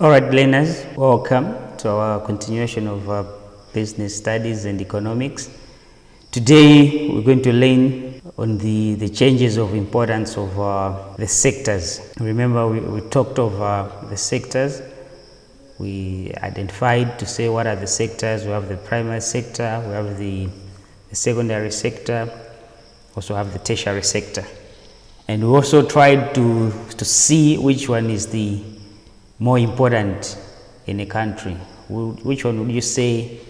All right, learners, welcome to our continuation of business studies and economics. Today, we're going to learn on the changes of importance of the sectors. Remember, we talked of the sectors. We identified to say what are the sectors. We have the primary sector, we have the secondary sector, also have the tertiary sector. And we also tried to see which one is the more important in a country. Which one would you say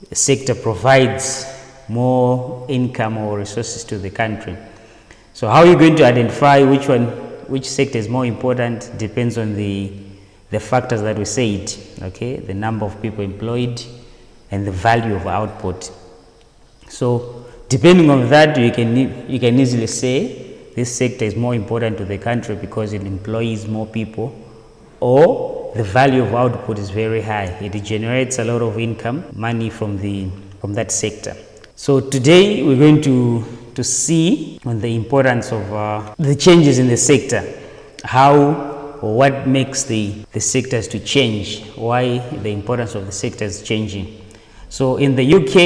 the sector provides more income or resources to the country? So how are you going to identify which sector is more important? Depends on the factors that we said, okay? The number of people employed and the value of output. So depending on that, you can easily say this sector is more important to the country because it employs more people, or the value of output is very high. It generates a lot of income, money from that sector. So today we're going to see on the importance of the changes in the sector, how or what makes the sectors to change, why the importance of the sector is changing. So in the UK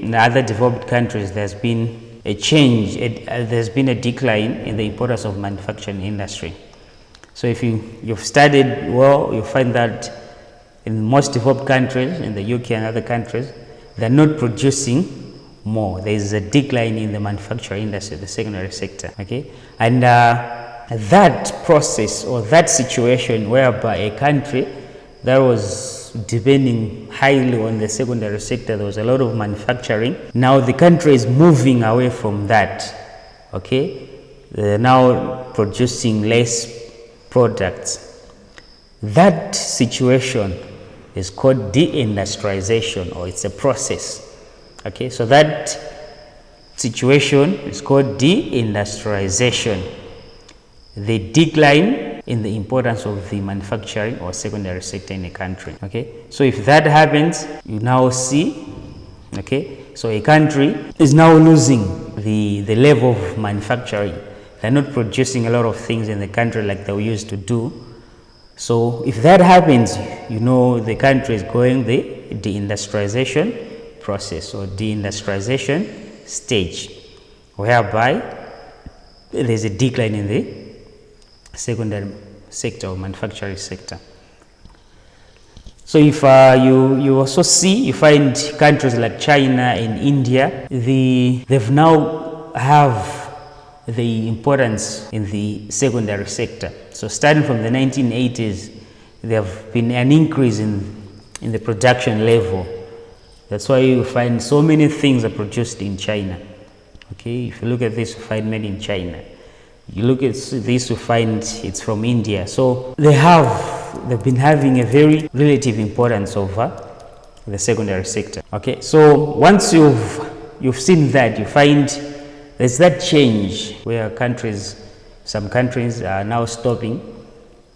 and other developed countries, there's been a change, there's been a decline in the importance of manufacturing industry. So if you've studied well, you find that in most developed countries, in the UK and other countries, they're not producing more. There is a decline in the manufacturing industry, the secondary sector, okay? And that process or that situation whereby a country that was depending highly on the secondary sector, there was a lot of manufacturing. Now the country is moving away from that, okay? They're now producing less products. That situation is called deindustrialization, or it's a process, okay? So that situation is called deindustrialization, the decline in the importance of the manufacturing or secondary sector in a country, okay? So if that happens, you now see, okay, so a country is now losing the level of manufacturing. They're not producing a lot of things in the country like they used to do. So if that happens, you know the country is going the deindustrialization process or deindustrialization stage, whereby there's a decline in the secondary sector or manufacturing sector. So if you also see, you find countries like China and India, they've now have the importance in the secondary sector. So starting from the 1980s, there have been an increase in the production level. That's why you find so many things are produced in China. Okay, if you look at this, you find made in China. You look at this, you find it's from India. So they've been having a very relative importance over the secondary sector. Okay, so once you've seen that, you find there's that change where some countries are now stopping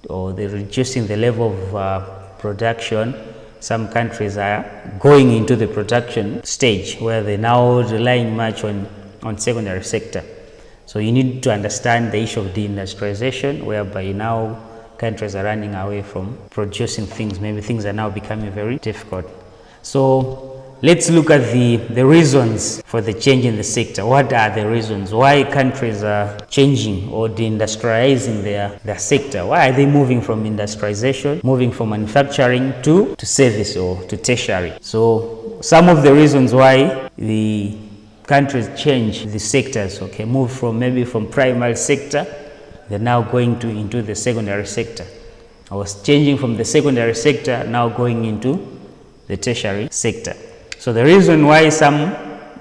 or they're reducing the level of production. Some countries are going into the production stage where they're now relying much on secondary sector. So you need to understand the issue of deindustrialization, whereby now countries are running away from producing things. Maybe things are now becoming very difficult. So let's look at the reasons for the change in the sector. What are the reasons why countries are changing or deindustrializing their sector? Why are they moving from industrialization, moving from manufacturing to service or to tertiary? So some of the reasons why the countries change the sectors, okay, move from primary sector, they're now going into the secondary sector. I was changing from the secondary sector, now going into the tertiary sector. So the reason why some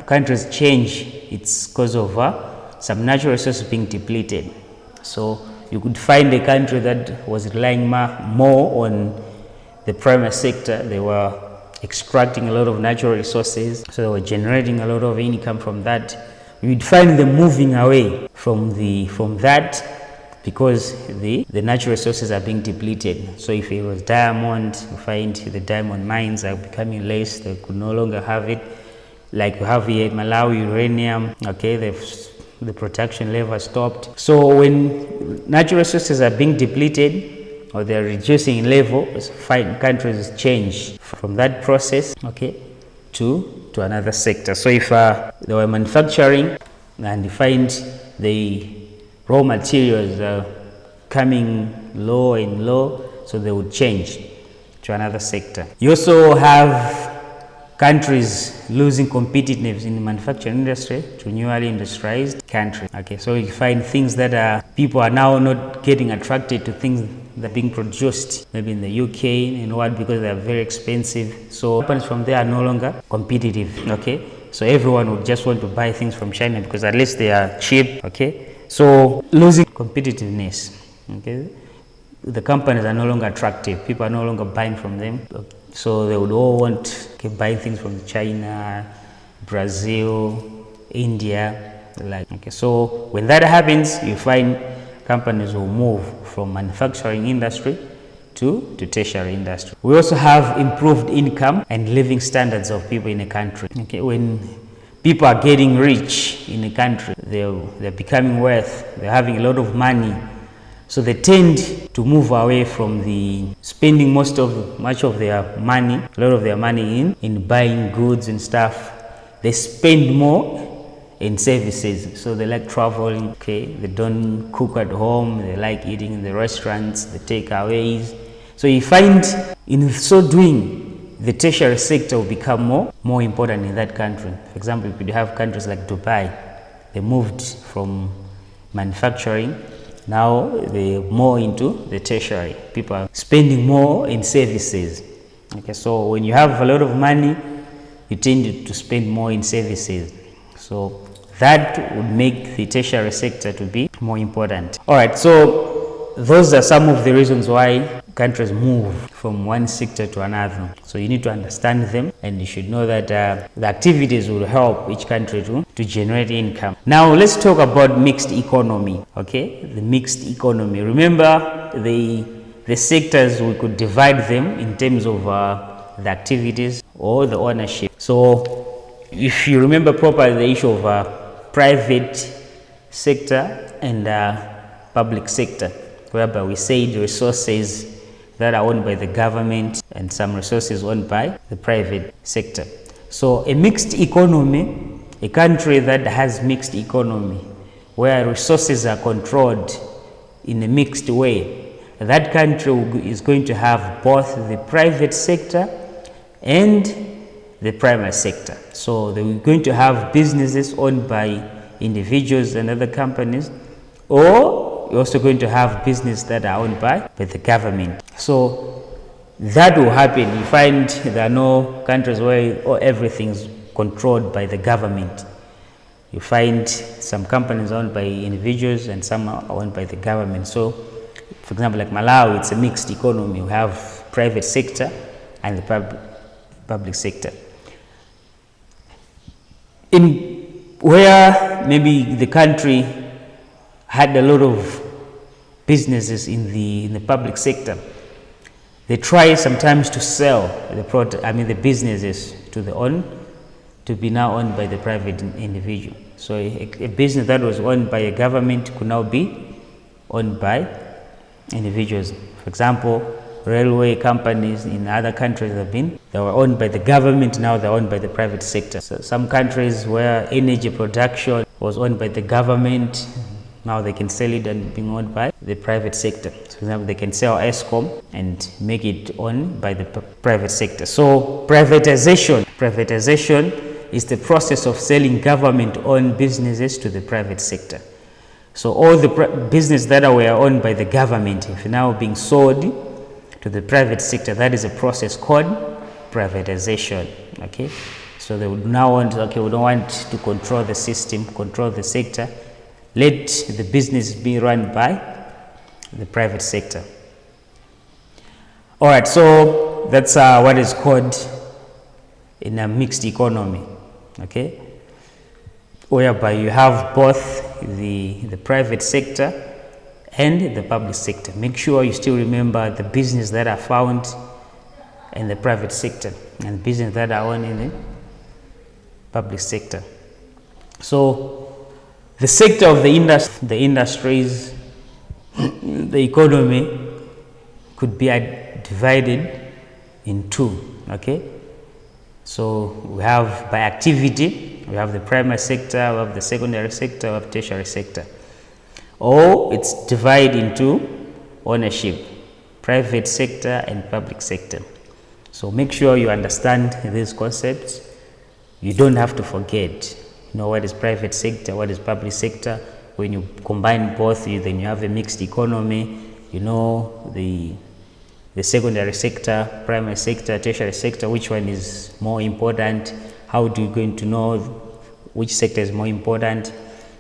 countries change, it's because of some natural resources being depleted. So you could find a country that was relying more on the primary sector. They were extracting a lot of natural resources, so they were generating a lot of income from that. You'd find them moving away from that because the natural resources are being depleted. So if it was diamond, you find the diamond mines are becoming less, they could no longer have it. Like we have here in Malawi, uranium, okay, the production level stopped. So when natural resources are being depleted, or they're reducing in level, countries change from that process, okay, to another sector. So if they were manufacturing and you find the raw materials are coming low and low, so they would change to another sector. You also have countries losing competitiveness in the manufacturing industry to newly industrialized countries. Okay, so you find things that people are now not getting attracted to things that are being produced maybe in the UK and what, because they are very expensive. So companies from there are no longer competitive. Okay, so everyone would just want to buy things from China because at least they are cheap. Okay, so losing competitiveness. Okay, the companies are no longer attractive. People are no longer buying from them. So they would all want to buy things from China, Brazil, India, like. Okay, so when that happens, you find companies will move from manufacturing industry to tertiary industry. We also have improved income and living standards of people in a country. Okay, when people are getting rich in a country, they're becoming wealth, they're having a lot of money. So they tend to move away from the spending much of their money, a lot of their money in buying goods and stuff. They spend more in services. So they like traveling, okay, they don't cook at home, they like eating in the restaurants, the takeaways. So you find in so doing, the tertiary sector will become more important in that country. For example, if you have countries like Dubai, they moved from manufacturing. Now they're more into the tertiary. People are spending more in services. Okay, so when you have a lot of money, you tend to spend more in services. So that would make the tertiary sector to be more important. All right, so those are some of the reasons why countries move from one sector to another. So you need to understand them, and you should know that the activities will help each country to generate income. Now let's talk about mixed economy. Okay, the mixed economy. Remember the sectors, we could divide them in terms of the activities or the ownership. So if you remember properly, the issue of private sector and public sector, whereby we said resources that are owned by the government and some resources owned by the private sector. So a mixed economy, a country that has mixed economy, where resources are controlled in a mixed way, that country is going to have both the private sector and the primary sector. So they're going to have businesses owned by individuals and other companies, or you're also going to have business that are owned by the government. So that will happen. You find there are no countries where everything's controlled by the government. You find some companies owned by individuals and some are owned by the government. So, for example, like Malawi, it's a mixed economy. We have private sector and the public sector. In where maybe the country had a lot of businesses in the public sector, they try sometimes to sell the businesses to be now owned by the private individual. So a business that was owned by a government could now be owned by individuals. For example, railway companies in other countries they were owned by the government, now they're owned by the private sector. So some countries where energy production was owned by the government, now they can sell it and being owned by the private sector. So for example, they can sell ESCOM and make it owned by the private sector. So privatization is the process of selling government-owned businesses to the private sector. So all the business that were owned by the government, if now being sold to the private sector, that is a process called privatization. Okay, so they would now want, okay, we don't want to control the system, control the sector. Let the business be run by the private sector. All right, so that's what is called in a mixed economy. Okay, whereby you have both the private sector and the public sector. Make sure you still remember the business that are found in the private sector and business that are owned in the public sector. So the sector of the industries, the economy, could be divided in two. Okay, so we have by activity, we have the primary sector, we have the secondary sector, we have tertiary sector. Or it's divided into ownership, private sector and public sector. So make sure you understand these concepts. You don't have to forget, what is private sector, what is public sector. When you combine both, then you have a mixed economy. The secondary sector, primary sector, tertiary sector, which one is more important? How do you going to know which sector is more important?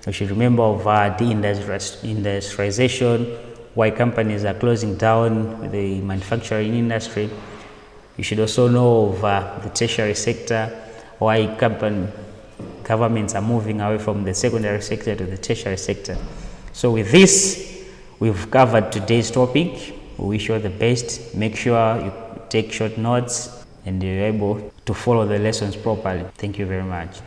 You should remember of deindustrialization, why companies are closing down the manufacturing industry. You should also know of the tertiary sector, why governments are moving away from the secondary sector to the tertiary sector. So with this, we've covered today's topic. We wish you all the best. Make sure you take short notes and you're able to follow the lessons properly. Thank you very much.